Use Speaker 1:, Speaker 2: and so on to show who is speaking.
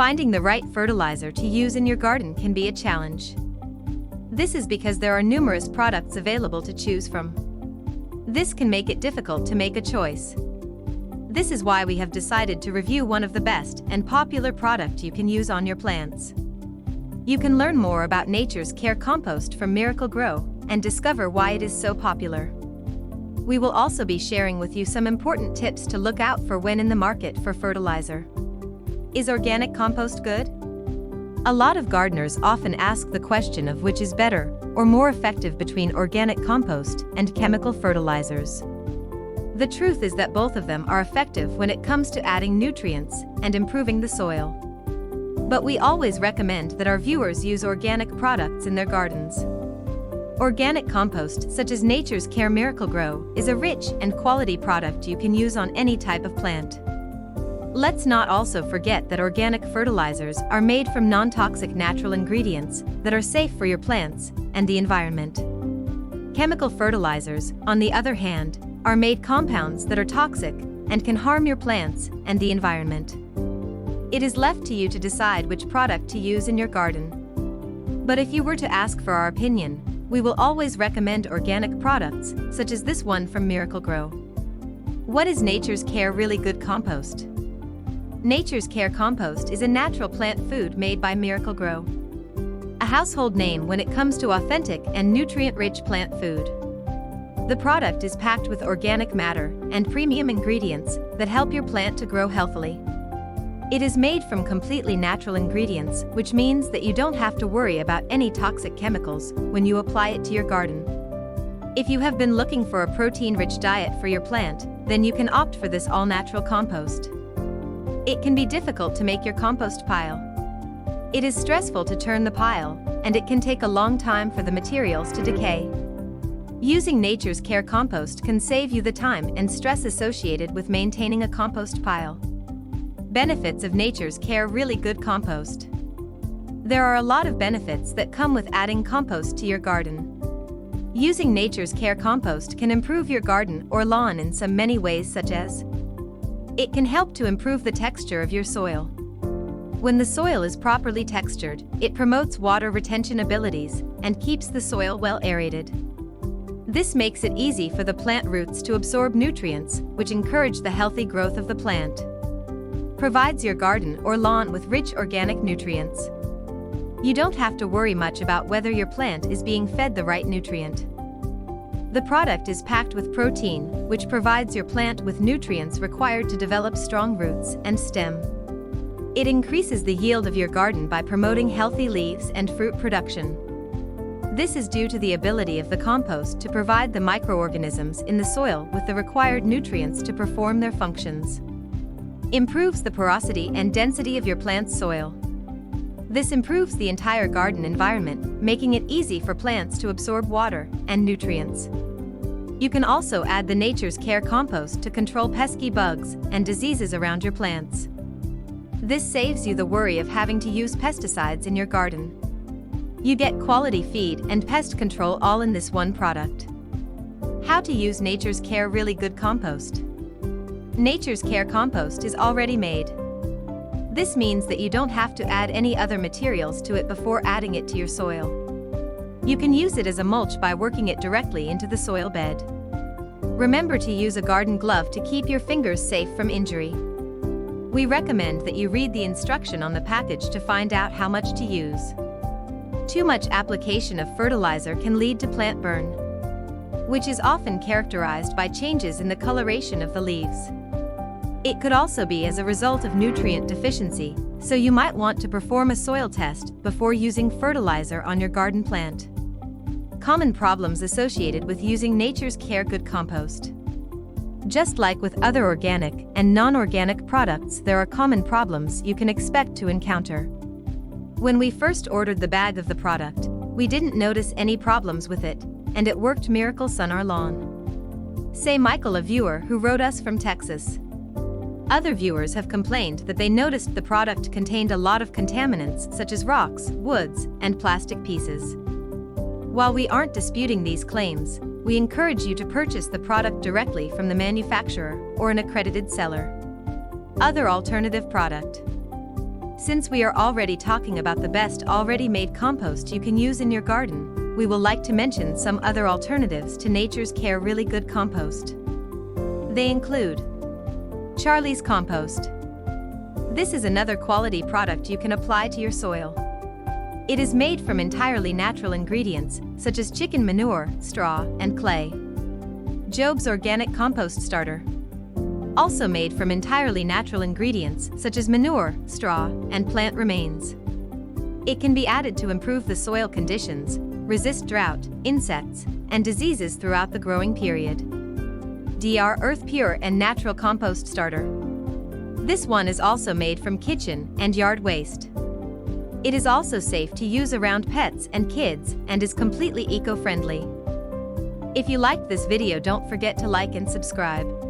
Speaker 1: Finding the right fertilizer to use in your garden can be a challenge. This is because there are numerous products available to choose from. This can make it difficult to make a choice. This is why we have decided to review one of the best and popular products you can use on your plants. You can learn more about Nature's Care Compost from Miracle Grow and discover why it is so popular. We will also be sharing with you some important tips to look out for when in the market for fertilizer. Is organic compost good? A lot of gardeners often ask the question of which is better or more effective between organic compost and chemical fertilizers. The truth is that both of them are effective when it comes to adding nutrients and improving the soil. But we always recommend that our viewers use organic products in their gardens. Organic compost, such as Nature's Care Miracle Grow, is a rich and quality product you can use on any type of plant. Let's not also forget that organic fertilizers are made from non-toxic natural ingredients that are safe for your plants and the environment. Chemical fertilizers, on the other hand, are made compounds that are toxic and can harm your plants and the environment. It is left to you to decide which product to use in your garden. But if you were to ask for our opinion, we will always recommend organic products, such as this one from Miracle Grow. What is Nature's Care Really Good Compost? Nature's Care Compost is a natural plant food made by Miracle Grow. A household name when it comes to authentic and nutrient-rich plant food. The product is packed with organic matter and premium ingredients that help your plant to grow healthily. It is made from completely natural ingredients, which means that you don't have to worry about any toxic chemicals when you apply it to your garden. If you have been looking for a protein-rich diet for your plant, then you can opt for this all-natural compost. It can be difficult to make your compost pile. It is stressful to turn the pile, and it can take a long time for the materials to decay. Using Nature's Care Compost can save you the time and stress associated with maintaining a compost pile. Benefits of Nature's Care Really Good Compost. There are a lot of benefits that come with adding compost to your garden. Using Nature's Care Compost can improve your garden or lawn in so many ways, such as it can help to improve the texture of your soil. When the soil is properly textured, it promotes water retention abilities and keeps the soil well aerated. This makes it easy for the plant roots to absorb nutrients, which encourage the healthy growth of the plant. Provides your garden or lawn with rich organic nutrients. You don't have to worry much about whether your plant is being fed the right nutrient. The product is packed with protein, which provides your plant with nutrients required to develop strong roots and stem. It increases the yield of your garden by promoting healthy leaves and fruit production. This is due to the ability of the compost to provide the microorganisms in the soil with the required nutrients to perform their functions. Improves the porosity and density of your plant's soil. This improves the entire garden environment, making it easy for plants to absorb water and nutrients. You can also add the Nature's Care Compost to control pesky bugs and diseases around your plants. This saves you the worry of having to use pesticides in your garden. You get quality feed and pest control all in this one product. How to use Nature's Care Really Good Compost. Nature's Care Compost is already made. This means that you don't have to add any other materials to it before adding it to your soil. You can use it as a mulch by working it directly into the soil bed. Remember to use a garden glove to keep your fingers safe from injury. We recommend that you read the instruction on the package to find out how much to use. Too much application of fertilizer can lead to plant burn, which is often characterized by changes in the coloration of the leaves. It could also be as a result of nutrient deficiency, so you might want to perform a soil test before using fertilizer on your garden plant. Common problems associated with using Nature's Care Good Compost. Just like with other organic and non-organic products, there are common problems you can expect to encounter. When we first ordered the bag of the product, we didn't notice any problems with it, and it worked miracles on our lawn. Say Michael, a viewer who wrote us from Texas. Other viewers have complained that they noticed the product contained a lot of contaminants such as rocks, woods, and plastic pieces. While we aren't disputing these claims, we encourage you to purchase the product directly from the manufacturer or an accredited seller. Other alternative product. Since we are already talking about the best already made compost you can use in your garden, we will like to mention some other alternatives to Nature's Care Really Good Compost. They include Charlie's Compost. This is another quality product you can apply to your soil. It is made from entirely natural ingredients, such as chicken manure, straw, and clay. Job's Organic Compost Starter. Also made from entirely natural ingredients, such as manure, straw, and plant remains. It can be added to improve the soil conditions, resist drought, insects, and diseases throughout the growing period. DR Earth Pure and Natural Compost Starter. This one is also made from kitchen and yard waste. It is also safe to use around pets and kids and is completely eco-friendly. If you liked this video, don't forget to like and subscribe.